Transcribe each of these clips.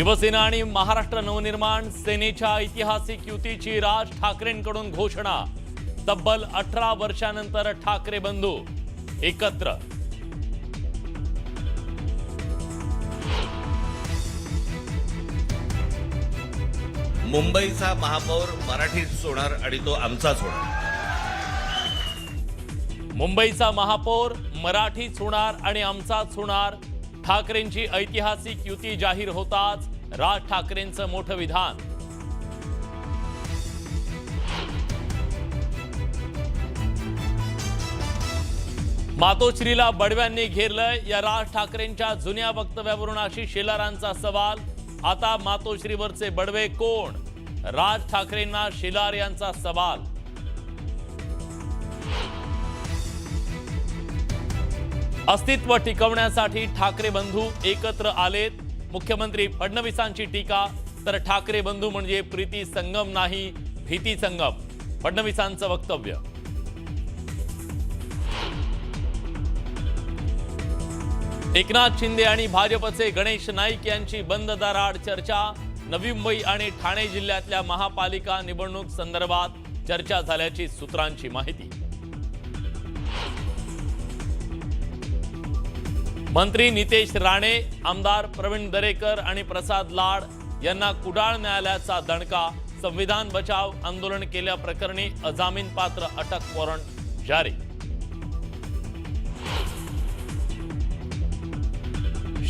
शिवसेना आणि महाराष्ट्र नवनिर्माण सेनेच्या ऐतिहासिक युतीची राज ठाकरेंकडून घोषणा। तब्बल 18 वर्षांनंतर ठाकरे बंधू एकत्र। मुंबईचा महापौर मराठीच होणार आणि तो आमचाच होणार। मुंबईचा महापौर मराठीच होणार आणि आमचाच होणार। ठाकरेंची ऐतिहासिक युती जाहीर होताच राज ठाकरेंचं मोठं विधान। मातोश्रीला बडव्यांनी घेरलंय। या राज ठाकरेंच्या जुन्या वक्तव्यावरून आशिष शेलारांचा सवाल। आता मातोश्रीवरचे बडवे कोण? राज ठाकरेंना शेलार यांचा सवाल। अस्तित्व टिकवण्यासाठी ठाकरे बंधू एकत्र आलेत। मुख्यमंत्री फडणवीसांची टीका, तर ठाकरे बंधू म्हणजे प्रीती संगम नाही भीती संगम, फडणवीसांचं वक्तव्य। एकनाथ शिंदे आणि भाजपचे गणेश नाईक यांची बंद दाराआड चर्चा। नवी मुंबई आणि ठाणे जिल्ह्यातल्या महापालिका निवडणूक संदर्भात चर्चा झाल्याची सूत्रांची माहिती। मंत्री नितेश राणे, आमदार प्रवीण दरेकर आणि प्रसाद लाड यांना कुडाळ न्यायालयाचा दणका। संविधान बचाव आंदोलन केल्याप्रकरणी अजामीनपात्र अटक वॉरंट जारी।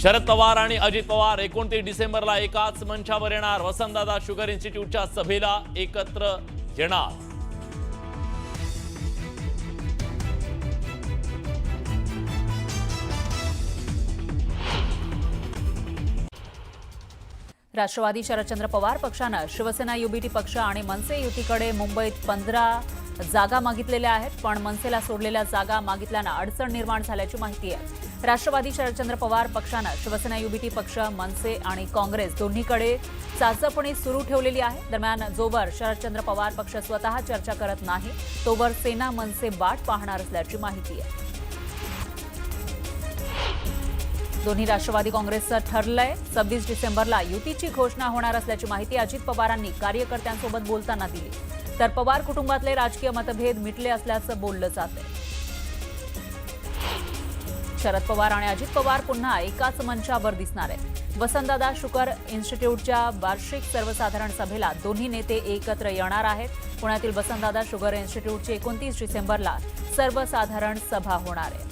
शरद पवार आणि अजित पवार 29 डिसेंबरला एकाच मंचावर येणार। वसंतदादा शुगर इन्स्टिट्यूटच्या सभेला एकत्र येणार। राष्ट्रवादी शरदचंद्र पवार पक्षानं शिवसेना युबीटी पक्ष आणि मनसे युतीकडे मुंबईत 15 जागा मागितलेल्या आहेत, पण मनसेला सोडलेल्या जागा मागितल्यानं अडचण निर्माण झाल्याची माहिती आहे। राष्ट्रवादी शरदचंद्र पवार पक्षानं शिवसेना युबीटी पक्ष, मनसे आणि काँग्रेस दोन्हीकडे चाचपणी सुरू ठेवलेली आहे। दरम्यान जोवर शरदचंद्र पवार पक्ष स्वतः चर्चा करत नाही, तोवर सेना मनसे वाट पाहणार असल्याची माहिती आहे। दोन्ही राष्ट्रवादी काँग्रेसचं ठरलंय 26 डिसेंबरला युतीची घोषणा होणार असल्याची माहिती अजित पवारांनी कार्यकर्त्यांसोबत बोलताना दिली। तर पवार कुटुंबातले राजकीय मतभेद मिटले असल्याचं बोललं जातंय। शरद पवार आणि अजित पवार पुन्हा एकाच मंचावर दिसणार आहेत। वसंतदादा शुगर इन्स्टिट्यूटच्या वार्षिक सर्वसाधारण सभेला दोन्ही नेते एकत्र येणार आहेत। पुण्यातील वसंतदादा शुगर इन्स्टिट्यूटची 29 डिसेंबरला सर्वसाधारण सभा होणार आहे।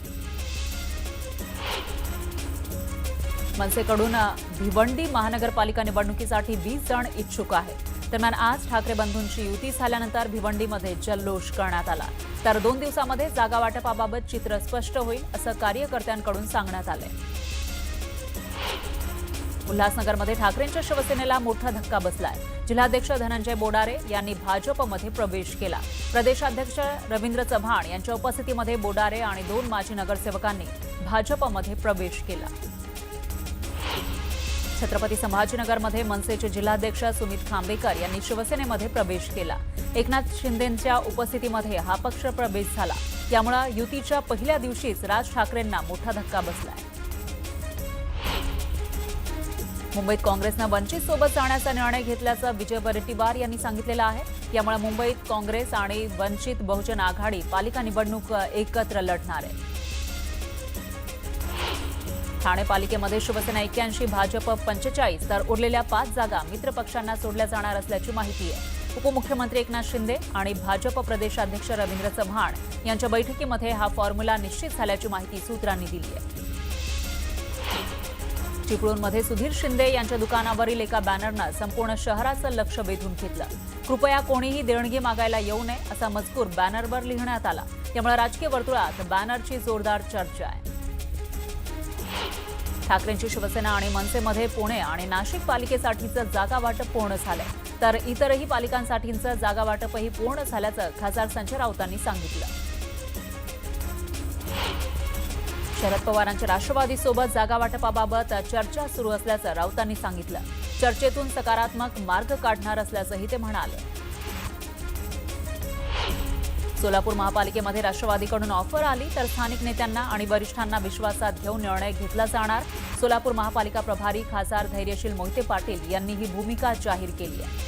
मनसेकडून भिवंडी महानगरपालिका निवडणुकीसाठी 20 जण इच्छुक आहेत। दरम्यान आज ठाकरे बंधूंची युती झाल्यानंतर भिवंडीमध्ये जल्लोष करण्यात आला। तर 2 दिवसांमध्ये जागा वाटपाबाबत चित्र स्पष्ट होईल असं कार्यकर्त्यांकडून सांगण्यात आलंय। उल्हासनगरमध्ये ठाकरेंच्या शिवसेनेला मोठा धक्का बसलाय। जिल्हाध्यक्ष धनंजय बोडारे यांनी भाजपमध्ये प्रवेश केला। प्रदेशाध्यक्ष रवींद्र चव्हाण यांच्या उपस्थितीमध्ये बोडारे आणि 2 माजी नगरसेवकांनी भाजपमध्ये प्रवेश केला। छत्रपती संभाजीनगरमध्ये मनसेचे जिल्हाध्यक्ष सुमित खांबेकर यांनी शिवसेनेमध्ये प्रवेश केला। एकनाथ शिंदेंच्या उपस्थितीमध्ये हा पक्ष प्रवेश झाला। यामुळे युतीच्या पहिल्या दिवशीच राज ठाकरेंना मोठा धक्का बसलाय। मुंबईत काँग्रेसनं वंचित सोबत जाण्याचा निर्णय घेतल्याचं विजय वडेट्टीवार यांनी सांगितलेलं आहे। यामुळे मुंबईत काँग्रेस आणि वंचित बहुजन आघाडी पालिका निवडणूक एकत्र लढणार आहे। ठाणे पालिकेमध्ये शिवसेना 81, भाजप 45 तर उरलेल्या 5 जागा मित्र पक्षांना सोडल्या जाणार असल्याची माहिती आहे। उपमुख्यमंत्री एकनाथ शिंदे आणि भाजप प्रदेशाध्यक्ष रवींद्र चव्हाण यांच्या बैठकीमध्ये हा फॉर्म्युला निश्चित झाल्याची माहिती सूत्रांनी दिली आहे। चिपळूणमध्ये सुधीर शिंदे यांच्या दुकानावरील एका बॅनरनं संपूर्ण शहराचं लक्ष वेधून घेतलं। कृपया कोणीही देणगी मागायला येऊ नये असा मजकूर बॅनरवर लिहिण्यात आला। त्यामुळे राजकीय वर्तुळात बॅनरची जोरदार चर्चा आहे। ठाकरेंची शिवसेना आणि मनसेमध्ये पुणे आणि नाशिक पालिकेसाठीचं जागा वाटप पूर्ण झालंय, तर इतरही पालिकांसाठीचं जागा वाटपही पूर्ण झाल्याचं खासदार संजय राऊतांनी सांगितलं। शरद पवारांच्या राष्ट्रवादीसोबत जागा वाटपाबाबत चर्चा सुरू असल्याचं राऊतांनी सांगितलं। चर्चेतून सकारात्मक मार्ग काढणार असल्याचंही ते म्हणाले। सोलापूर महापालिकेमध्ये राष्ट्रवादीकडून ऑफर आली तर स्थानिक नेत्यांना आणि वरिष्ठांना विश्वासात घेऊन निर्णय घेतला जाणार. सोलापूर महापालिका प्रभारी खासदार धैर्यशील मोहिते पाटील यांनी ही भूमिका जाहीर केली आहे.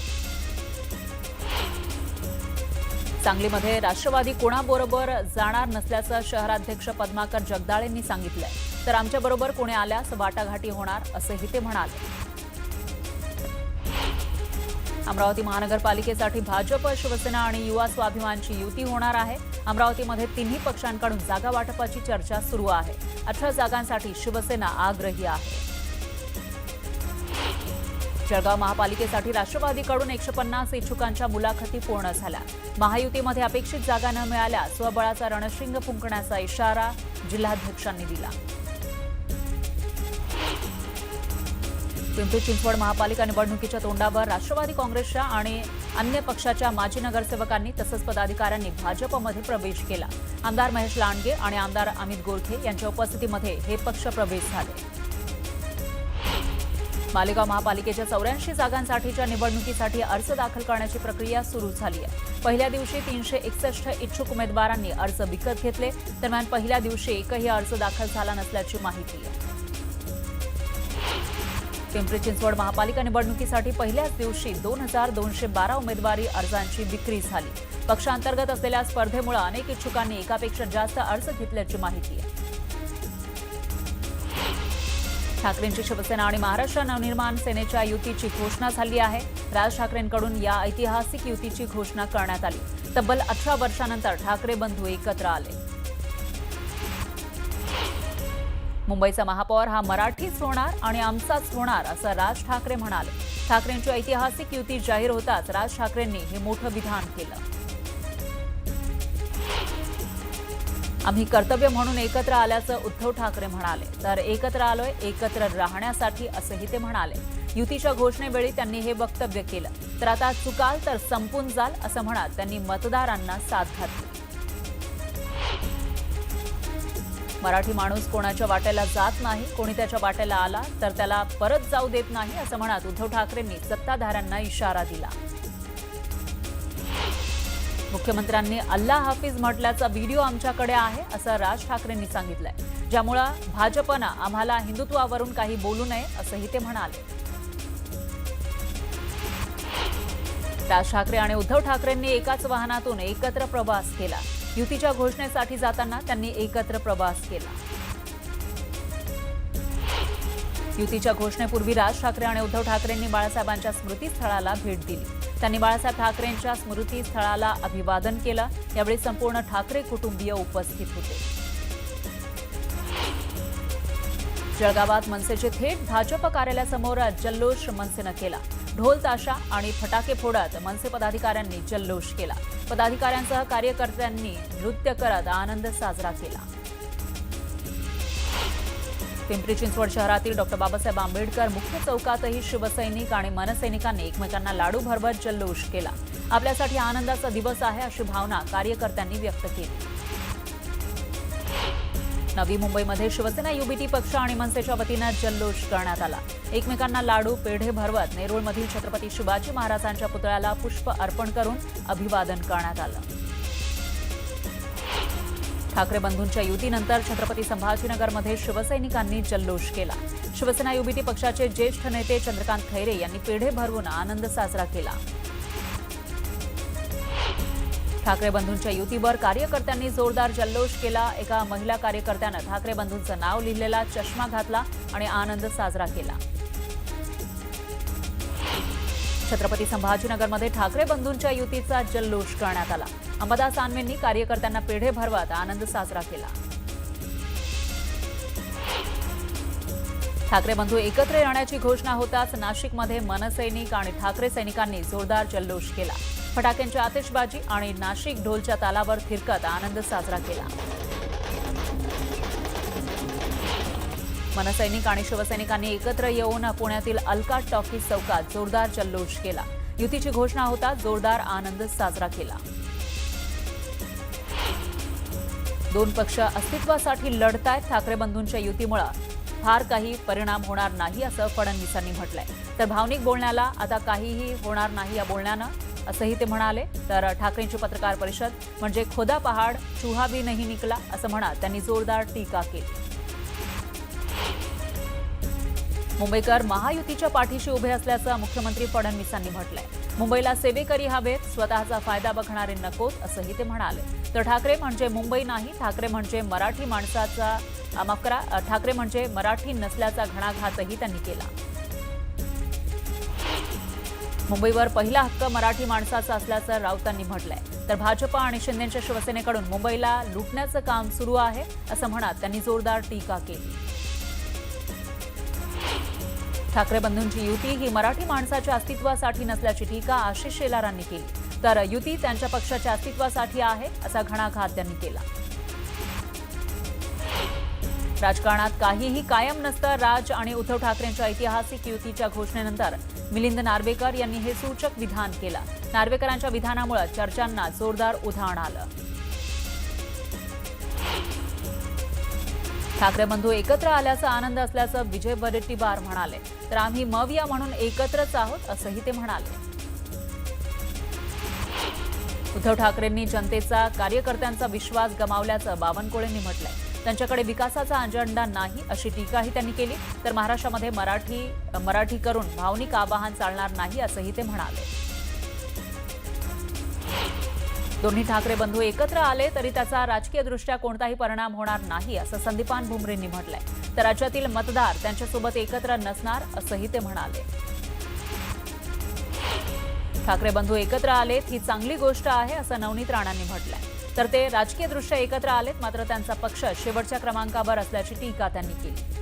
सांगलीमध्ये राष्ट्रवादी कोणाबरोबर जाणार नसल्याचं शहराध्यक्ष पद्माकर जगदाळेंनी सांगितलंय. तर आमच्याबरोबर कोणी आल्यास वाटाघाटी होणार असंही ते म्हणाले. अमरावती महानगरपालिकेसाठी भाजप, शिवसेना आणि युवा स्वाभिमानची युती होणार आहे. अमरावतीमध्ये तिन्ही पक्षांकडून जागा वाटपाची चर्चा सुरू आहे. 18 जागांसाठी शिवसेना आग्रही आहे. जळगाव महापालिकेसाठी राष्ट्रवादीकडून 150 इच्छुकांच्या मुलाखती पूर्ण झाल्या. महायुतीमध्ये अपेक्षित जागा न मिळाल्यास स्वबळाचा रणशिंग फुंकण्याचा इशारा जिल्हाध्यक्षांनी दिला. पिंपरी चिंचवड महापालिका निवडणुकीच्या तोंडावर राष्ट्रवादी काँग्रेसच्या आणि अन्य पक्षाच्या माजी नगरसेवकांनी तसंच पदाधिकाऱ्यांनी भाजपमध्ये प्रवेश केला. आमदार महेश लांडगे आणि आमदार अमित गोरखे यांच्या उपस्थितीमध्ये हे पक्ष प्रवेश झाले. मालेगाव महापालिकेच्या 84 जागांसाठीच्या निवडणुकीसाठी अर्ज दाखल करण्याची प्रक्रिया सुरू झाली आहे. पहिल्या दिवशी 361 इच्छुक उमेदवारांनी अर्ज विकत घेतले. दरम्यान पहिल्या दिवशी एकही अर्ज दाखल झाला नसल्याची माहिती आहे. पिंपरी चिंचवड महापालिका निवडणुकीसाठी पहिल्याच दिवशी 2212 उमेदवारी अर्जांची विक्री झाली. पक्षांतर्गत असलेल्या स्पर्धेमुळे अनेक इच्छुकांनी एकापेक्षा जास्त अर्ज घेतल्याची माहिती आहे. ठाकरेंची शिवसेना आणि महाराष्ट्र नवनिर्माण सेनेच्या युतीची घोषणा झाली आहे. राज ठाकरेंकडून या ऐतिहासिक युतीची घोषणा करण्यात आली. तब्बल 18 वर्षांनंतर ठाकरे बंधू एकत्र आले. मुंबईचा महापौर हा मराठीच होणार आणि आमचाच होणार असं राज ठाकरे म्हणाले. ठाकरेंची ऐतिहासिक युती जाहीर होताच राज ठाकरेंनी हे मोठं विधान केलं. आम्ही कर्तव्य म्हणून एकत्र आल्याचं उद्धव ठाकरे म्हणाले. तर एकत्र आलोय एकत्र राहण्यासाठी असंही ते म्हणाले. युतीच्या घोषणेवेळी त्यांनी हे वक्तव्य केलं. तर आता चुकाल तर संपून जाल असं म्हणत त्यांनी मतदारांना साथ घातली. मराठी माणूस कोणाच्या वाट्याला जात नाही. कोणी त्याच्या वाट्याला आला तर त्याला परत जाऊ देत नाही असं म्हणत उद्धव ठाकरेंनी सत्ताधाऱ्यांना इशारा दिला. मुख्यमंत्र्यांनी अल्लाह हाफिज म्हटल्याचा व्हिडिओ आमच्याकडे आहे असं राज ठाकरेंनी सांगितलंय. ज्यामुळं भाजपनं आम्हाला हिंदुत्वावरून काही बोलू नये असंही ते म्हणाले. राज ठाकरे आणि उद्धव ठाकरेंनी एकाच वाहनातून एकत्र प्रवास केला. युतीच्या घोषणेसाठी जाताना त्यांनी एकत्र प्रवास केला. युतीच्या घोषणेपूर्वी राज ठाकरे आणि उद्धव ठाकरेंनी बाळासाहेबांच्या स्मृतीस्थळाला भेट दिली. त्यांनी बाळासाहेब ठाकरेंच्या स्मृतीस्थळाला अभिवादन केलं. यावेळी संपूर्ण ठाकरे कुटुंबीय उपस्थित होते. जळगावात मनसेचे थेट भाजप कार्यालयासमोर जल्लोष मनसेनं केला. ढोल ताशा आणि फटाके फोडत मनसे पदाधिकाऱ्यांनी जल्लोष केला. पदाधिकाऱ्यांसह कार्यकर्त्यांनी नृत्य करत आनंद साजरा केला. पिंपरी चिंचवड शहरातील डॉ. बाबासाहेब आंबेडकर मुख्य चौकातही शिवसैनिक आणि मनसैनिकांनी एकमेकांना लाडू भरवत जल्लोष केला. आपल्यासाठी आनंदाचा दिवस आहे अशी भावना कार्यकर्त्यांनी व्यक्त केली. नवी मुंबईमध्ये शिवसेना युबीटी पक्ष आणि मनसेच्या वतीनं जल्लोष करण्यात आला. एकमेकांना लाडू पेढे भरवत नेरूळमधील छत्रपती शिवाजी महाराजांच्या पुतळ्याला पुष्प अर्पण करून अभिवादन करण्यात आलं. ठाकरे बंधूंच्या युतीनंतर छत्रपती संभाजीनगरमध्ये शिवसैनिकांनी जल्लोष केला. शिवसेना युबीटी पक्षाचे ज्येष्ठ नेते चंद्रकांत खैरे यांनी पेढे भरवून आनंद साजरा केला. ठाकरे बंधूंच्या युतीवर कार्यकर्त्यांनी जोरदार जल्लोष केला. एका महिला कार्यकर्त्यानं ठाकरे बंधूंचं नाव लिहिलेला चष्मा घातला आणि आनंद साजरा केला. छत्रपती संभाजीनगरमध्ये ठाकरे बंधूंच्या युतीचा जल्लोष करण्यात आला. अंबादास दानवेंनी कार्यकर्त्यांना पेढे भरवत आनंद साजरा केला. ठाकरे बंधू एकत्र येण्याची घोषणा होताच नाशिकमध्ये मनसैनिक आणि ठाकरे सैनिकांनी जोरदार जल्लोष केला. फटाक्यांची आतिषबाजी आणि नाशिक ढोलच्या तालावर थिरकत आनंद साजरा केला. मनसैनिक आणि शिवसैनिकांनी एकत्र येऊन पुण्यातील अलका टॉकीज चौकात जोरदार जल्लोष केला. युतीची घोषणा होताच जोरदार आनंद साजरा केला. दोन पक्ष अस्तित्वासाठी लढतायत. ठाकरे बंधूंच्या युतीमुळे फार काही परिणाम होणार नाही असं फडणवीसांनी म्हटलंय. तर भावनिक बोलण्याला आता काहीही होणार नाही या बोलण्यानं असंही ते म्हणाले. तर ठाकरेंची पत्रकार परिषद म्हणजे खोदा पहाड चुहा भी नहीं निकला असं म्हणत त्यांनी जोरदार टीका केली. मुंबईकर महायुतीच्या पाठीशी उभे असल्याचं मुख्यमंत्री फडणवीसांनी म्हटलंय. मुंबईला सेवेकरी हवेत, स्वतःचा फायदा बघणारे नकोत असंही ते म्हणाले. तर ठाकरे म्हणजे मुंबई नाही, ठाकरे म्हणजे मराठी माणसाचा ठाकरे म्हणजे मराठी नसल्याचा घणाघातही त्यांनी केला. मुंबईवर पहिला हक्क मराठी माणसाचा असल्याचं राऊतांनी म्हटलंय. तर भाजपा आणि शिंदेच्या शिवसेनेकडून मुंबईला लुटण्याचं काम सुरू आहे असं म्हणत त्यांनी जोरदार टीका केली. ठाकरे बंधूंची युती ही मराठी माणसाच्या अस्तित्वासाठी नसल्याची टीका आशिष शेलारांनी केली. तर युती त्यांच्या पक्षाच्या अस्तित्वासाठी आहे असा घणाघात त्यांनी केला. राजकारणात काहीही कायम नसतं. राज आणि उद्धव ठाकरेंच्या ऐतिहासिक युतीच्या घोषणेनंतर मिलिंद नार्वेकर यांनी हे सूचक विधान केलं. नार्वेकरांच्या विधानामुळे चर्चांना जोरदार उधाण आलं. ठाकरे बंधू एकत्र आल्याचा आनंद असल्याचं विजय वडेट्टीवार म्हणाले. तर आम्ही मविया म्हणून एकत्रच आहोत असंही ते म्हणाले. उद्धव ठाकरेंनी जनतेचा कार्यकर्त्यांचा विश्वास गमावल्याचं बावनकुळेंनी म्हटलंय. त्यांच्याकडे विकासाचा अजेंडा नाही अशी टीकाही त्यांनी केली. तर महाराष्ट्रामध्ये मराठी करून भावनिक आवाहन चालणार नाही असंही ते म्हणाले. दोन्ही ठाकरे बंधू एकत्र आले तरी त्याचा राजकीयदृष्ट्या कोणताही परिणाम होणार नाही असं संदीपान भुमरेंनी म्हटलंय. तर राज्यातील मतदार त्यांच्यासोबत एकत्र नसणार असंही ते म्हणाले. ठाकरे बंधू एकत्र आलेत ही चांगली गोष्ट आहे असं नवनीत राणांनी म्हटलंय. तर ते राजकीयदृष्ट्या एकत्र आलेत, मात्र त्यांचा पक्ष शेवटच्या क्रमांकावर असल्याची टीका त्यांनी केली.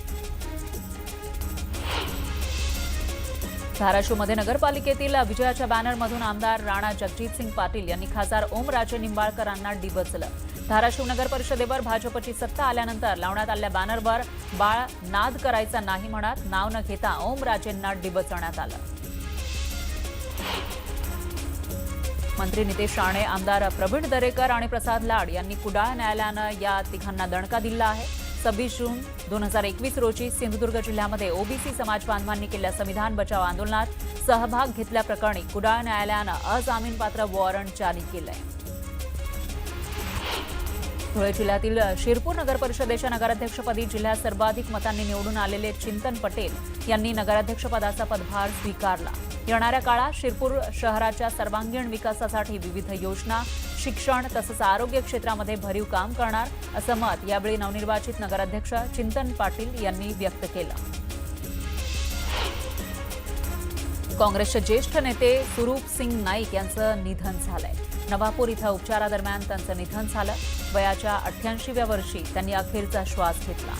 धाराशिवमध्ये नगरपालिकेतील विजयाच्या बॅनरमधून आमदार राणा जगजितसिंग पाटील यांनी खासदार ओमराजे निंबाळकरांना डिवचलं. धाराशिव नगर परिषदेवर भाजपची सत्ता आल्यानंतर लावण्यात आलेल्या बॅनरवर बाळ नाद करायचा नाही म्हणत नाव न घेता ओमराजेंना डिवचण्यात आलं. मंत्री नितेश राणे, आमदार प्रवीण दरेकर आणि प्रसाद लाड यांनी कुडाळ न्यायालयानं या तिघांना दणका दिला आहे. 26 जून 2021 रोजी सिंधुदुर्ग जिल्ह्यामध्ये ओबीसी समाज बांधवांनी केलेल्या संविधान बचाव आंदोलनात सहभाग घेतल्याप्रकरणी कुडाळ न्यायालयानं अजामीनपात्र वॉरंट जारी केलंय. धुळे जिल्ह्यातील शिरपूर नगर परिषदेच्या नगराध्यक्षपदी जिल्ह्यात सर्वाधिक मतांनी निवडून आलेले चिंतन पटेल यांनी नगराध्यक्षपदाचा पदभार स्वीकारला. येणाऱ्या काळात शिरपूर शहराच्या सर्वांगीण विकासासाठी विविध योजना, शिक्षण तसंच आरोग्य क्षेत्रामध्ये भरीव काम करणार असं मत यावेळी नवनिर्वाचित नगराध्यक्ष चिंतन पाटील यांनी व्यक्त केलं. काँग्रेसचे ज्येष्ठ नेते सुरूप सिंग नाईक यांचं निधन झालंय. नवापूर इथं उपचारादरम्यान त्यांचं निधन झालं. वयाच्या 88व्या वर्षी त्यांनी अखेरचा श्वास घेतला.